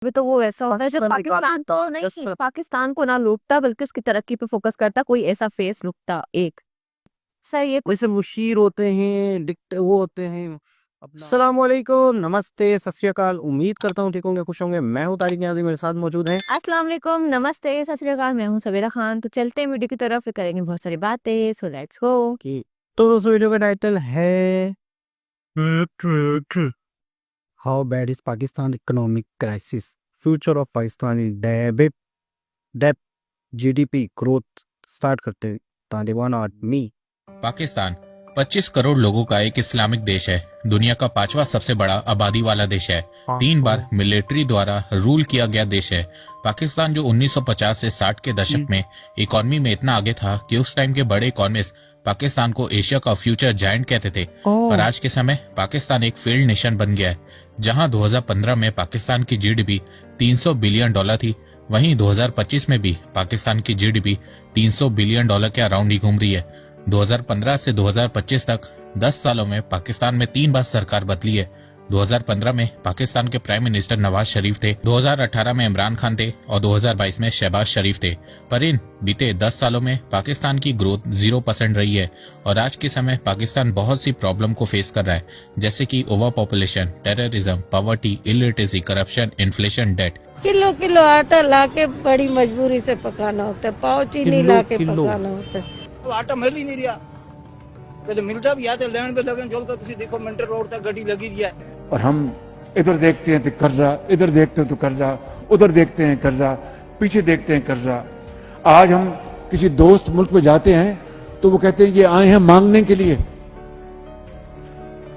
तो वो ऐसा होता है जब पाकिस्तान पाकिस्तान तो यस नहीं सर। पाकिस्तान को ना लूटता बल्कि उसकी तरक्की पे फोकस करता, कोई ऐसा फेस लुकता एक सही है। वैसे मुशीर होते हैं, वो होते हैं अपना। अस्सलामुअलैकुम, नमस्ते, सत श्री अकाल। उम्मीद करता हूँ ठीक होंगे, खुश होंगे। मैं हूँ तारिक न्याज़ी, मेरे साथ मौजूद हैं। अस्सलाम वालेकुम, नमस्ते, सत श्री अकाल। मैं हूँ सबेरा खान। तो चलते हैं वीडियो की तरफ, फिर करेंगे बहुत सारी बातें। So let's go. कि तो दोस्तों वीडियो का टाइटल है how bad is Pakistan economic crisis, future of Pakistani debit debt GDP growth. Start करते हैं तालिबान आर्मी। पाकिस्तान 25 करोड़ लोगों का एक इस्लामिक देश है। दुनिया का 5वां सबसे बड़ा आबादी वाला देश है। 3 बार मिलिट्री द्वारा रूल किया गया देश है। पाकिस्तान जो 1950 से 60 के दशक में इकोनॉमी में इतना आगे था कि उस टाइम के बड़े इकोनॉमिस्ट पाकिस्तान को एशिया का फ्यूचर जायंट कहते थे। पर आज के समय पाकिस्तान एक फेल्ड नेशन बन गया है। जहां 2015 में पाकिस्तान की जीडीपी 300 बिलियन डॉलर थी, वहीं 2025 में भी पाकिस्तान की जीडीपी 300 बिलियन डॉलर के अराउंड ही घूम रही है। 2015 से 2025 तक 10 सालों में पाकिस्तान में 3 बार सरकार बदली है। 2015 में पाकिस्तान के प्राइम मिनिस्टर नवाज शरीफ थे, 2018 में इमरान खान थे और 2022 में शहबाज शरीफ थे। पर इन बीते 10 सालों में पाकिस्तान की ग्रोथ 0% रही है और आज के समय पाकिस्तान बहुत सी प्रॉब्लम को फेस कर रहा है, जैसे कि over population, terrorism, poverty, illiteracy, corruption, inflation, debt. Kilo kilo आटा लाके बड़ी मजबूरी से पकाना होता है, पाव चीनी लाके पकाना होता है। तो आटा मिल ही नहीं रहा। पहले मिलता भी आते लैंड पे लगे जोल कर देखो मेंटल रोड तक गड्डी लगी है। और हम इधर देखते हैं तो कर्जा, इधर देखते हैं तो कर्जा, उधर देखते हैं कर्जा, पीछे देखते हैं कर्जा। आज हम किसी दोस्त मुल्क में जाते हैं तो वो कहते हैं ये आए हैं मांगने के लिए।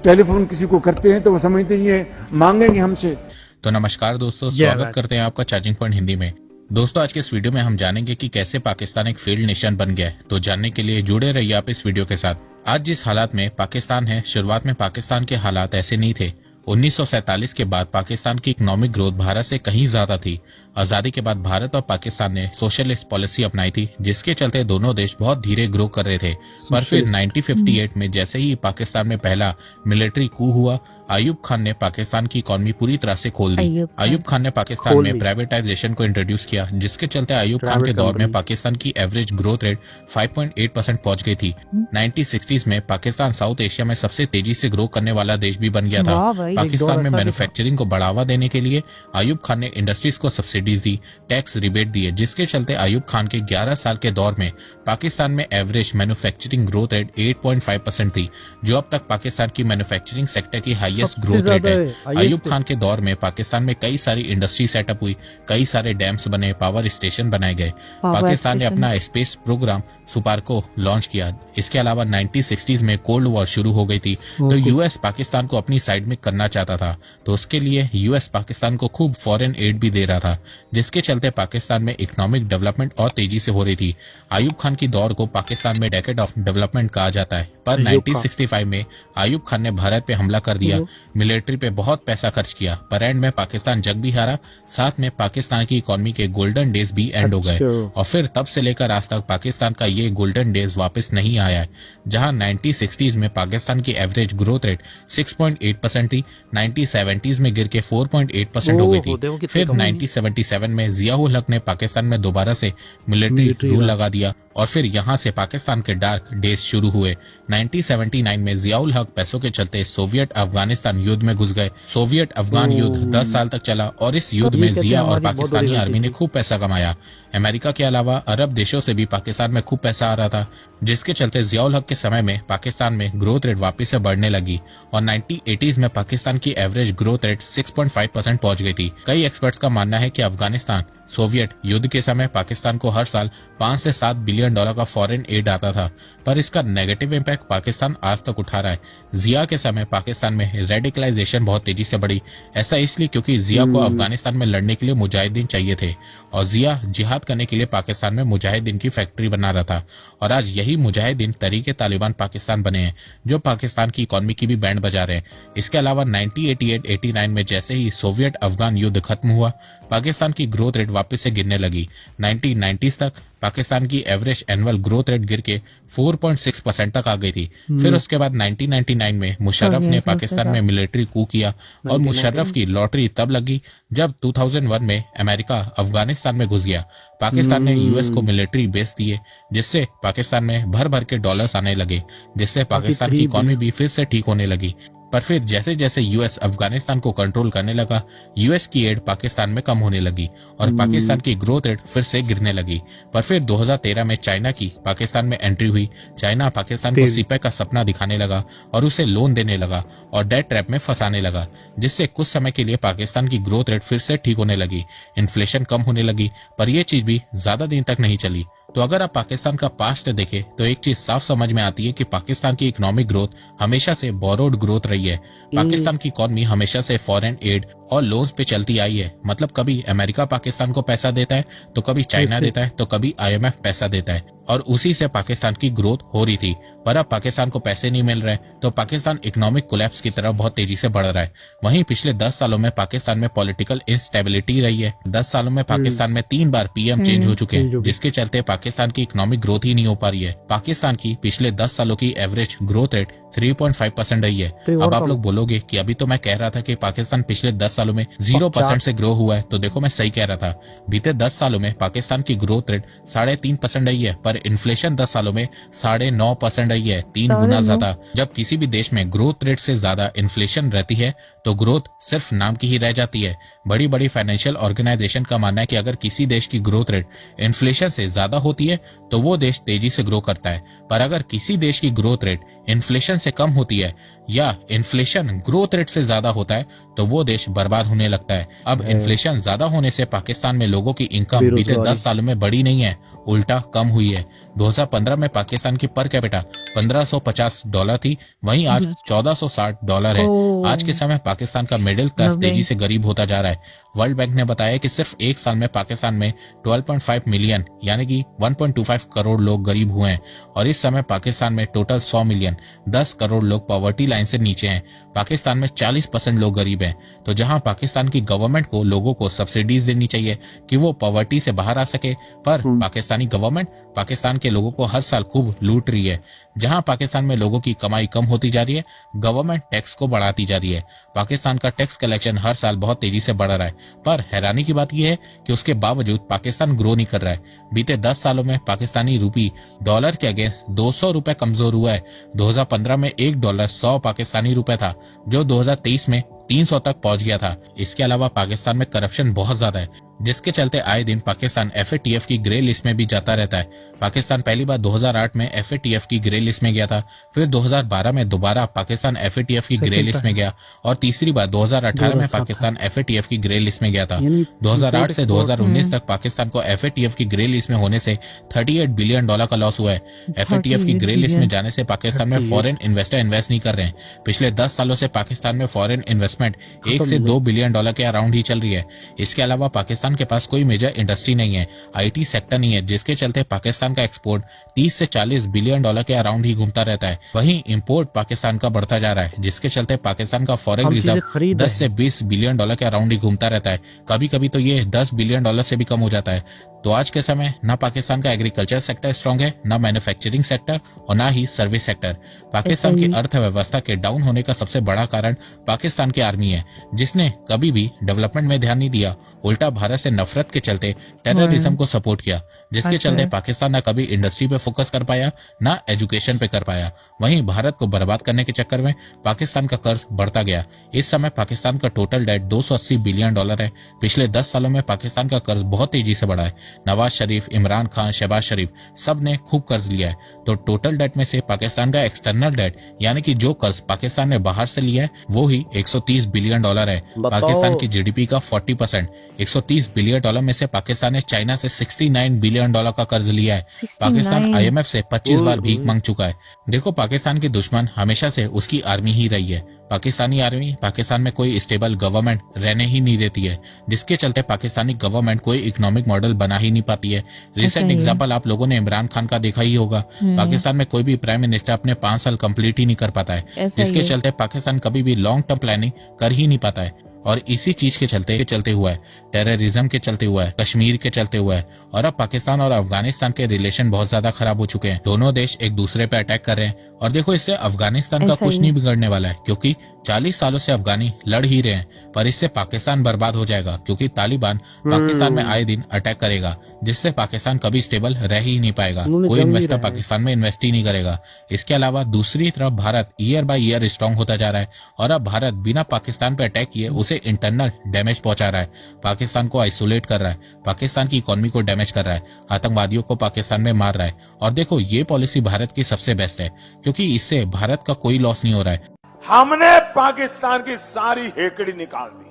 टेलीफोन किसी को करते हैं तो वो समझते हैं ये मांगेंगे हमसे। तो नमस्कार दोस्तों, स्वागत करते हैं आपका चार्जिंग पॉइंट हिंदी में। दोस्तों आज के इस वीडियो में हम जानेंगे कि कैसे पाकिस्तान एक फेल्ड नेशन बन गया है। तो जानने के लिए जुड़े रहिए आप इस वीडियो के साथ। आज जिस हालात में पाकिस्तान है, शुरुआत में पाकिस्तान के हालात ऐसे नहीं थे। 1947 के बाद पाकिस्तान की इकोनॉमिक ग्रोथ भारत से कहीं ज्यादा थी। आजादी के बाद भारत और पाकिस्तान ने सोशलिस्ट पॉलिसी अपनाई थी, जिसके चलते दोनों देश बहुत धीरे ग्रो कर रहे थे। पर फिर 1958 में जैसे ही पाकिस्तान में पहला मिलिट्री कू हुआ, अयूब खान ने पाकिस्तान की इकोनॉमी पूरी तरह से खोल दी। अयूब खान ने पाकिस्तान में प्राइवेटाइजेशन को इंट्रोड्यूस किया, जिसके चलते अयूब खान के दौर में पाकिस्तान की एवरेज ग्रोथ रेट 5.8% पहुंच गई थी। 1960s में पाकिस्तान साउथ एशिया में सबसे तेजी से ग्रो करने वाला देश भी बन गया था। पाकिस्तान में मैन्युफैक्चरिंग को बढ़ावा देने के लिए अयूब खान ने इंडस्ट्रीज को सब्सिडीज दी, टैक्स रिबेट दिए, जिसके चलते अयूब खान के 11 साल के दौर में पाकिस्तान में एवरेज मैन्युफैक्चरिंग ग्रोथ रेट 8.5% थी, जो अब तक पाकिस्तान की मैन्युफैक्चरिंग सेक्टर की हाईएस्ट ग्रोथ रेट है। अयूब खान के दौर में पाकिस्तान में कई सारी इंडस्ट्री सेटअप हुई, कई सारे डैम्स बने, पावर स्टेशन बनाए गए। पाकिस्तान ने अपना स्पेस प्रोग्राम सुपार्को लॉन्च किया। इसके अलावा 1960s में कोल्ड वॉर शुरू हो गई थी, तो यूएस पाकिस्तान को अपनी साइड में करना चाहता था, तो उसके लिए यूएस पाकिस्तान को खूब फॉरेन एड भी दे रहा था, जिसके चलते पाकिस्तान में इकोनॉमिक डेवलपमेंट और तेजी से हो रही थी। अयूब खान की दौर को पाकिस्तान में डेकेड ऑफ डेवलपमेंट कहा जाता है। पर 1965 में अयूब खान ने भारत पे हमला कर दिया, मिलिट्री पे बहुत पैसा खर्च किया, पर एंड में पाकिस्तान जंग भी हारा, साथ में पाकिस्तान की इकोनॉमी के गोल्डन डेज भी एंड हो गए। और फिर तब से लेकर आज तक पाकिस्तान का ये गोल्डन डेज वापस नहीं आया है। जहां 1960s में पाकिस्तान की एवरेज ग्रोथ रेट 6.8% थी, 1970s में गिर के 4.8% हो गई थी। फिर 1977 में जियाउल हक ने पाकिस्तान में दोबारा से मिलिट्री रूल लगा दिया और फिर यहां से पाकिस्तान के डार्क डेज शुरू हुए। 1979 में जियाउल हक पैसों के चलते सोवियत अफगानिस्तान युद्ध में घुस गए। सोवियत अफगान युद्ध 10 साल तक चला और इस युद्ध में जिया और पाकिस्तानी आर्मी ने खूब पैसा कमाया। अमेरिका के अलावा अरब देशों से भी पाकिस्तान में खूब पैसा आ रहा था, जिसके चलते जियाउल हक के समय में पाकिस्तान में ग्रोथ रेट वापस से बढ़ने लगी और 1980s में पाकिस्तान की एवरेज ग्रोथ रेट 6.5% पहुंच गई थी। कई एक्सपर्ट्स का मानना है कि अफगानिस्तान सोवियत युद्ध के समय पाकिस्तान को हर साल 5 से 7 बिलियन डॉलर का फॉरेन एड आता था, पर इसका नेगेटिव इम्पैक्ट पाकिस्तान आज तक उठा रहा है। जिया के समय पाकिस्तान में रेडिकलाइजेशन बहुत तेजी से बढ़ी। ऐसा इसलिए क्योंकि जिया को अफगानिस्तान में लड़ने के लिए मुजाहिदीन चाहिए थे और जिया जिहाद करने के लिए पाकिस्तान में मुजाहिदीन की फैक्ट्री बना रहा था। और आज यही मुजाहिदीन तरीके तालिबान पाकिस्तान बने हैं, जो पाकिस्तान की इकोनॉमी की भी बैंड बजा रहे हैं। इसके अलावा 1988-89 में जैसे ही सोवियत अफगान युद्ध खत्म हुआ, पाकिस्तान की ग्रोथ रेट वापस से गिरने लगी। 1990s तक पाकिस्तान की एवरेज एनुअल ग्रोथ रेट गिर के 4.6% तक आ गई थी। फिर उसके बाद 1999 में मुशर्रफ ने पाकिस्तान में मिलिट्री कू किया और मुशर्रफ की लॉटरी तब लगी जब 2001 में अमेरिका अफगानिस्तान में घुस गया। पाकिस्तान ने यूएस को मिलिट्री बेस दिए, जिससे पाकिस्तान में भर भर के डॉलर्स आने लगे, जिससे पाकिस्तान की इकॉनमी भी फिर से ठीक होने लगी। पर फिर जैसे जैसे यूएस अफगानिस्तान को कंट्रोल करने लगा, यूएस की एड पाकिस्तान में कम होने लगी और पाकिस्तान की ग्रोथ रेट फिर से गिरने लगी। पर फिर 2013 में चाइना की पाकिस्तान में एंट्री हुई। चाइना पाकिस्तान को सीपेक का सपना दिखाने लगा और उसे लोन देने लगा और डेट ट्रैप में फंसाने लगा, जिससे कुछ समय के लिए पाकिस्तान की ग्रोथ रेट फिर से ठीक होने लगी, इन्फ्लेशन कम होने लगी। पर यह चीज भी ज्यादा दिन तक नहीं चली। तो अगर आप पाकिस्तान का पास्ट देखें तो एक चीज साफ समझ में आती है कि पाकिस्तान की इकोनॉमिक ग्रोथ हमेशा से बोरोड ग्रोथ रही है। पाकिस्तान की इकोनॉमी हमेशा से फॉरेन एड और लोन्स पे चलती आई है। मतलब कभी अमेरिका पाकिस्तान को पैसा देता है, तो कभी चाइना देता है, तो कभी IMF पैसा देता है और उसी से पाकिस्तान की ग्रोथ हो रही थी। पर अब पाकिस्तान को पैसे नहीं मिल रहे, तो पाकिस्तान इकोनॉमिक कोलैप्स की तरफ बहुत तेजी से बढ़ रहा है। वहीं पिछले 10 सालों में पाकिस्तान में पॉलिटिकल इंस्टेबिलिटी रही है। 10 सालों में पाकिस्तान में 3 बार PM चेंज हो चुके हैं, जिसके चलते पाकिस्तान की इकोनॉमिक ग्रोथ ही नहीं हो पा रही है। पाकिस्तान की पिछले 10 सालों की एवरेज ग्रोथ रेट 3.5% रही है। अब आप लोग बोलोगे कि अभी तो मैं कह रहा था कि पाकिस्तान पिछले 10 सालों में 0% से ग्रो हुआ है, तो देखो मैं सही कह रहा था। बीते 10 सालों में पाकिस्तान की ग्रोथ रेट 3.5% रही है, पर इन्फ्लेशन 10 सालों में 9.5% रही है, 3 गुना ज्यादा। जब किसी भी देश में ग्रोथ रेट से ज्यादा इन्फ्लेशन रहती है तो ग्रोथ सिर्फ नाम की ही रह जाती है। बड़ी बड़ी फाइनेंशियल ऑर्गेनाइजेशन का मानना है कि अगर किसी देश की ग्रोथ रेट इन्फ्लेशन से ज्यादा होती है तो वो देश तेजी से ग्रो करता है, पर अगर किसी देश की ग्रोथ रेट इन्फ्लेशन से कम होती है या इन्फ्लेशन ग्रोथ रेट से ज्यादा होता है तो वो देश बर्बाद होने लगता है। अब इन्फ्लेशन ज्यादा होने से पाकिस्तान में लोगों की इनकम बीते 10 सालों में बढ़ी नहीं है, उल्टा कम हुई है। 2015 में पाकिस्तान की पर कैपिटा $1550 थी, वहीं आज $1460 है। आज के समय पाकिस्तान का मिडिल क्लास तेजी से गरीब होता जा रहा है। वर्ल्ड बैंक ने बताया कि सिर्फ एक साल में पाकिस्तान में 12.5 मिलियन यानी कि 1.25 करोड़ लोग गरीब हुए हैं और इस समय पाकिस्तान में टोटल 100 मिलियन 10 करोड़ लोग पॉवर्टी लाइन से नीचे हैं। पाकिस्तान में 40% लोग गरीब हैं। तो जहां पाकिस्तान की गवर्नमेंट को लोगों को सब्सिडीज देनी चाहिए कि वो पॉवर्टी से बाहर आ सके, पर पाकिस्तानी गवर्नमेंट पाकिस्तान के लोगों को हर साल खूब लूट रही है। जहां पाकिस्तान में लोगों की कमाई कम होती जा रही है, गवर्नमेंट टैक्स को बढ़ाती जा रही है। पाकिस्तान का टैक्स कलेक्शन हर साल बहुत तेजी से बढ़ रहा है, पर हैरानी की बात यह है कि उसके बावजूद पाकिस्तान ग्रो नहीं कर रहा है। बीते 10 सालों में पाकिस्तानी रूपी डॉलर के अगेंस्ट 200 रुपए कमजोर हुआ है। 2015 में $1 100 पाकिस्तानी रुपए था, जो 2023 में 300 तक पहुंच गया था। इसके अलावा पाकिस्तान में करप्शन बहुत ज्यादा है, जिसके चलते आए दिन पाकिस्तान FATF की ग्रे लिस्ट में भी जाता रहता है। पाकिस्तान पहली बार 2008 में FATF की ग्रे लिस्ट में गया था, फिर 2012 में दोबारा पाकिस्तान FATF की ग्रे लिस्ट में गया और तीसरी बार 2018 में पाकिस्तान FATF की ग्रे लिस्ट में गया था। 2008 से 2019 तक पाकिस्तान को FATF की ग्रे लिस्ट में होने से $38 बिलियन का लॉस हुआ है। FATF की ग्रे लिस्ट में जाने से पाकिस्तान में फॉरेन इन्वेस्टर इन्वेस्ट नहीं कर रहे हैं। पिछले 10 सालों से पाकिस्तान में फॉरेन इन्वेस्टमेंट 1 से 2 बिलियन के अराउंड ही चल रही है। इसके अलावा पाकिस्तान के पास कोई मेजर इंडस्ट्री नहीं है, IT सेक्टर नहीं है, जिसके चलते पाकिस्तान का एक्सपोर्ट 30 से 40 बिलियन के अराउंड ही घूमता रहता है। वहीं इंपोर्ट पाकिस्तान का बढ़ता जा रहा है, जिसके चलते पाकिस्तान का फॉरेन रिजर्व 10 से 20 बिलियन के अराउंड ही घूमता रहता है। कभी कभी तो ये $10 बिलियन से भी कम हो जाता है। तो आज के समय ना पाकिस्तान का एग्रीकल्चर सेक्टर स्ट्रांग है, ना मैन्युफैक्चरिंग सेक्टर और ना ही सर्विस सेक्टर। पाकिस्तान की अर्थव्यवस्था के डाउन होने का सबसे बड़ा कारण पाकिस्तान की आर्मी है, जिसने कभी भी डेवलपमेंट में ध्यान नहीं दिया, उल्टा भारत से नफरत के चलते टेररिज्म को सपोर्ट किया, जिसके चलते पाकिस्तान ना कभी इंडस्ट्री पे फोकस कर पाया, ना एजुकेशन पे कर पाया। वहीं भारत को बर्बाद करने के चक्कर में पाकिस्तान का कर्ज बढ़ता गया। इस समय पाकिस्तान का टोटल डेट $280 बिलियन है। पिछले 10 सालों में पाकिस्तान का कर्ज बहुत तेजी से बढ़ा है। नवाज शरीफ, इमरान खान, शहबाज शरीफ सब ने खूब कर्ज लिया है। तो टोटल डेट में से पाकिस्तान का एक्सटर्नल डेट यानी कि जो कर्ज पाकिस्तान ने बाहर से लिया है वो ही $130 बिलियन है। पाकिस्तान की GDP का 40% $130 बिलियन में से पाकिस्तान ने चाइना से $69 बिलियन का कर्ज लिया है। पाकिस्तान IMF से 25 बार भीख मांग चुका है। देखो, पाकिस्तान की दुश्मन हमेशा से उसकी आर्मी ही रही है। पाकिस्तानी आर्मी पाकिस्तान में कोई स्टेबल गवर्नमेंट रहने ही नहीं देती है, जिसके चलते पाकिस्तानी गवर्नमेंट कोई इकोनॉमिक मॉडल बना ही नहीं पाती है। रिसेंट एग्जांपल आप लोगों ने इमरान खान का देखा ही होगा। पाकिस्तान में कोई भी प्राइम मिनिस्टर अपने 5 साल कंप्लीट ही नहीं कर पाता है, जिसके चलते पाकिस्तान कभी भी लॉन्ग टर्म प्लानिंग कर ही नहीं पाता है। और इसी चीज के चलते हुआ है, टेररिज्म के चलते हुआ है, कश्मीर के चलते हुआ है, और अब पाकिस्तान और अफगानिस्तान के रिलेशन बहुत ज्यादा खराब हो चुके हैं। दोनों देश एक दूसरे पे अटैक कर रहे हैं, और देखो इससे अफगानिस्तान का ऐसा कुछ ही नहीं बिगड़ने वाला है, क्योंकि 40 सालों से अफगानी लड़ ही रहे हैं, पर इससे पाकिस्तान बर्बाद हो जाएगा, क्योंकि तालिबान पाकिस्तान में आए दिन अटैक करेगा, जिससे पाकिस्तान कभी स्टेबल रह ही नहीं पाएगा। उन्होंने कोई जंग ही इन्वेस्टर रहा है। पाकिस्तान में इन्वेस्ट ही नहीं करेगा। इसके अलावा दूसरी तरफ Bharat year by year strong होता जा रहा है, और अब भारत बिना पाकिस्तान पे अटैक किए उसे इंटरनल डैमेज पहुंचा रहा है, पाकिस्तान को आइसोलेट कर रहा है, पाकिस्तान की इकोनॉमी को डैमेज कर रहा है, आतंकवादियों को पाकिस्तान में मार रहा है। और देखो ये पॉलिसी भारत की सबसे बेस्ट है, क्योंकि इससे भारत का कोई लॉस नहीं हो रहा है। हमने पाकिस्तान की सारी हेकड़ी निकाल दी,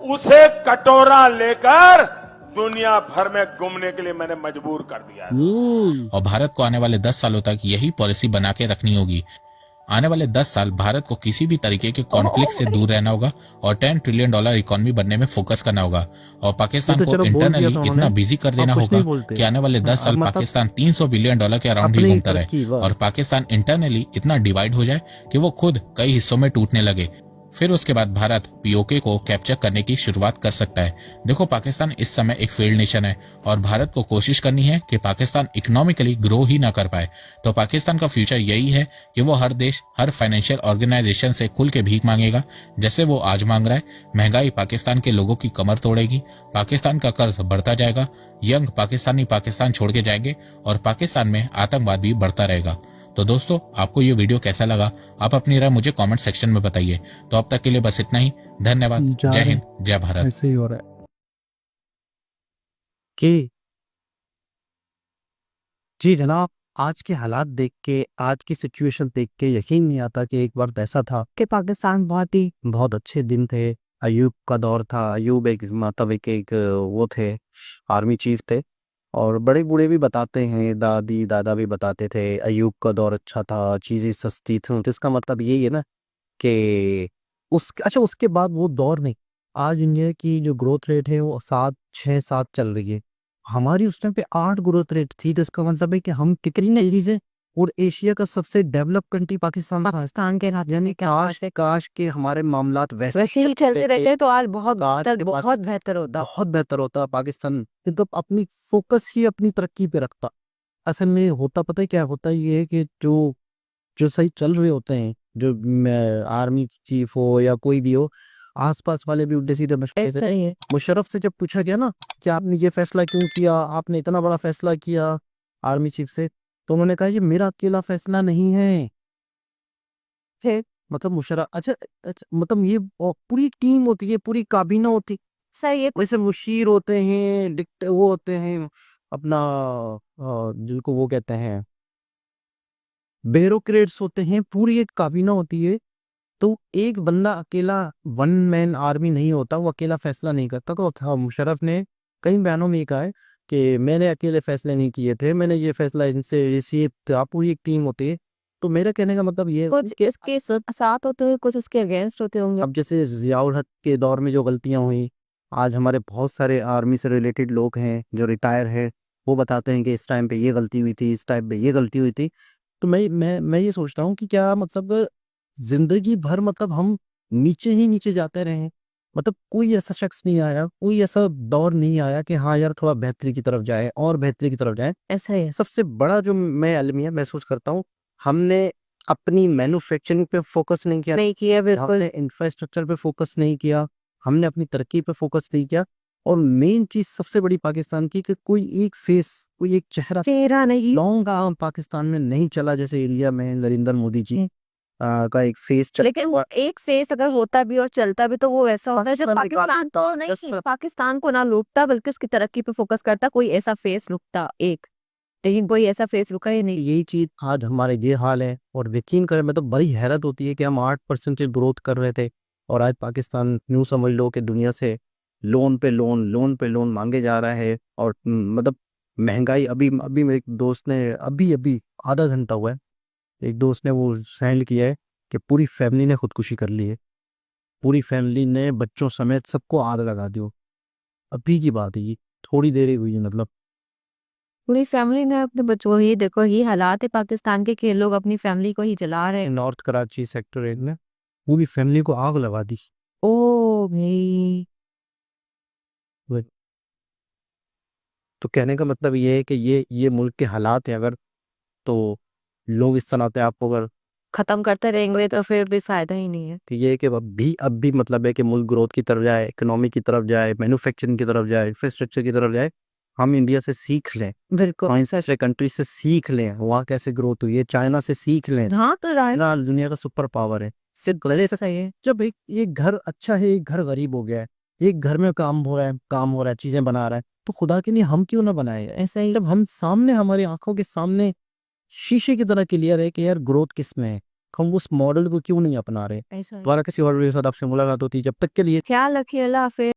उसे कटोरा लेकर दुनिया भर में घूमने के लिए मैंने मजबूर कर दिया है। और भारत को आने वाले 10 सालों तक यही पॉलिसी बना के रखनी होगी। आने वाले 10 साल भारत को किसी भी तरीके के कॉन्फ्लिक्ट से दूर रहना होगा और $10 ट्रिलियन इकोनॉमी बनने में फोकस करना होगा, और पाकिस्तान तो को चलो बोल दिया इंटरनली था इतना उन्होंने। बिजी कर देना आप कुछ होगा नहीं बोलते। कि आने वाले 10 साल मतलब पाकिस्तान $300 बिलियन के अराउंड ही अपनी घूमता तरक्की रहे, बस। और पाकिस्तान इंटरनली इतना डिवाइड हो जाए कि वो खुद कई हिस्सों में टूटने लगे। फिर उसके बाद भारत पीओके को कैप्चर करने की शुरुआत कर सकता है। देखो पाकिस्तान इस समय एक फेल्ड नेशन है, और भारत को कोशिश करनी है कि पाकिस्तान इकोनॉमिकली ग्रो ही ना कर पाए। तो पाकिस्तान का फ्यूचर यही है कि वो हर देश, हर फाइनेंशियल ऑर्गेनाइजेशन से खुल के भीख मांगेगा, जैसे वो आज मांग रहा है। महंगाई पाकिस्तान के लोगों की कमर तोड़ेगी, पाकिस्तान का कर्ज बढ़ता जाएगा, यंग पाकिस्तानी पाकिस्तान छोड़ के जाएंगे, और पाकिस्तान में आतंकवाद भी बढ़ता रहेगा। तो दोस्तों आपको ये वीडियो कैसा लगा, आप अपनी राय मुझे कमेंट सेक्शन में बताइए। तो अब तक के लिए बस इतना ही। धन्यवाद। जय हिंद, जय भारत। ऐसे ही हो रहा है कि जी जनाब, आज के हालात देख के, आज की सिचुएशन देख के यकीन नहीं आता कि एक बार ऐसा था कि पाकिस्तान बहुत अच्छे दिन थे। अयूब का दौर था। अयूब एक मतलब एक वो थे, आर्मी चीफ थे, और बड़े बूढ़े भी बताते हैं, दादी दादा भी बताते थे अयूब का दौर अच्छा था, चीज़ें सस्ती थी। तो इसका मतलब यही है ना कि उसके बाद वो दौर नहीं। आज इंडिया की जो ग्रोथ रेट है वो 7 6 7 चल रही है। हमारी उस टाइम पे 8 ग्रोथ रेट थी। तो इसका मतलब है कि हम कितनी नई चीजें, और एशिया का सबसे डेवलप कंट्री पाकिस्तान था। पाकिस्तान के हाथ यानी काश के हमारे मामलात वैसे ही चलते रहते तो आज बहुत आज के बाद बहुत बेहतर होता। बहुत बेहतर होता पाकिस्तान। तो अपनी फोकस ही अपनी तरक्की पे रखता। असल में होता पता है क्या होता है, ये है कि जो जो सही चल रहे होते हैं, जो आर्मी चीफ हो या कोई भी हो, आसपास वाले भी उल्टे सीधे मशवरे ऐसा देते। ही है। मुशर्रफ से जब पूछा गया ना कि आपने ये फैसला क्यों किया, आपने इतना बड़ा फैसला किया आर्मी चीफ से, तो उन्होंने कहा ये मेरा अकेला फैसला नहीं है। फिर मतलब मुशर्रफ अच्छा, मतलब ये पूरी टीम होती है, पूरी काबीना होती। सही है। वैसे मुशीर होते हैं, वो होते हैं अपना जिनको वो कहते हैं ब्यूरोक्रेट्स होते हैं, पूरी एक काबीना होती है। तो एक बंदा अकेला, वन मैन आर्मी नहीं होता, वो अकेला फैसला नहीं करता। तो था मुशर्रफ ने कई बयानों में कहा है कि मैंने अकेले फैसले नहीं किए थे, मैंने ये फैसला इनसे रिसीव था, पूरी एक टीम होती है। तो मेरा कहने का मतलब ये है कुछ कि इसके साथ होते हुए कुछ उसके अगेंस्ट होते होंगे। अब जैसे जियाउल हक के दौर में जो गलतियां हुई, आज हमारे बहुत सारे आर्मी से रिलेटेड लोग हैं जो रिटायर है, वो बताते हैं कि इस टाइम पे ये गलती हुई थी, इस टाइम पे ये गलती हुई थी। तो मैं ये सोचता हूँ कि क्या मतलब जिंदगी भर मतलब हम नीचे ही नीचे जाते रहे हैं। मतलब कोई ऐसा शख्स नहीं आया, कोई ऐसा दौर नहीं आया कि हाँ यार थोड़ा बेहतरी की तरफ जाए और बेहतरी की तरफ जाए। ऐसा ही है। सबसे बड़ा जो मैं अलमिया महसूस करता हूँ, हमने अपनी मैन्युफैक्चरिंग पे फोकस नहीं किया, नहीं किया बिल्कुल। हमने इंफ्रास्ट्रक्चर पे फोकस नहीं किया, हमने अपनी तरक्की पे फोकस नहीं किया। और मेन चीज सबसे बड़ी पाकिस्तान की कि कोई एक फेस, कोई एक चेहरा नहीं। लॉन्ग आर्म पाकिस्तान में नहीं चला। जैसे इंडिया में नरेंद्र मोदी जी का एक फेस चला। लेकिन वो एक फेस अगर होता भी और चलता भी तो वो ऐसा होता है जब पाकिस्तान पाकिस्तान तो नहीं, 10 पाकिस्तान को ना लूटता बल्कि उसकी तरक्की पे फोकस करता। कोई ऐसा फेस रुकता एक, लेकिन कोई ऐसा फेस रुका ही नहीं। यही चीज आज हमारे ये हाल है। और यकीन करें, मैं तो बड़ी हैरत होती है कि हम 8% से ग्रोथ कर रहे थे, और आज पाकिस्तान न्यू समझ लो कि दुनिया से लोन पे लोन मांगे जा रहा है। और मतलब महंगाई, अभी मेरे एक दोस्त ने अभी आधा घंटा हुआ है, एक दोस्त ने वो सेंड किया है कि पूरी फैमिली ने खुदकुशी कर ली है, पूरी फैमिली ने बच्चों समेत सबको आग लगा दियो। अभी की बात है, ये थोड़ी देर ही हुई है। मतलब पूरी फैमिली ने अपने बच्चों, ही देखो ये हालात है पाकिस्तान के कि लोग अपनी फैमिली को ही जला रहे हैं। नॉर्थ कराची सेक्टर 8 में पूरी फैमिली को आग लगा दी। ओ भाई, तो कहने का मतलब ये है कि ये मुल्क के हालात हैं, अगर तो लोग इस तरह से आपको अगर खत्म करते रहेंगे तो फिर भी फायदा ही नहीं है। कि ये है कि अब भी मतलब है कि मुल्क ग्रोथ की तरफ जाए, इकोनॉमी की तरफ जाए, मैन्युफैक्चरिंग की तरफ जाए, इंफ्रास्ट्रक्चर की तरफ जाए। हम इंडिया से सीख लें, बिल्कुल वहीं दूसरे कंट्री से सीख लें वहाँ कैसे ग्रोथ हुई है, चाइना से सीख लें। हाँ, तो चाइना दुनिया का सुपर पावर है। सिर्फ गले से सही है। जब एक घर अच्छा है, एक घर गरीब हो गया है, एक घर में काम हो रहा है, चीजें बना रहा है, तो खुदा के लिए हम क्यों ना बनाए? ऐसा ही जब हम सामने, हमारी आंखों के सामने शीशे की तरह क्लियर है कि यार ग्रोथ किस में है, हम उस मॉडल को क्यों नहीं अपना रहे? ऐसा ही। दोबारा किसी और वीडियो के साथ आपसे मुलाकात होती है, जब तक के लिए ख्याल रखिए, अल्लाह हाफिज।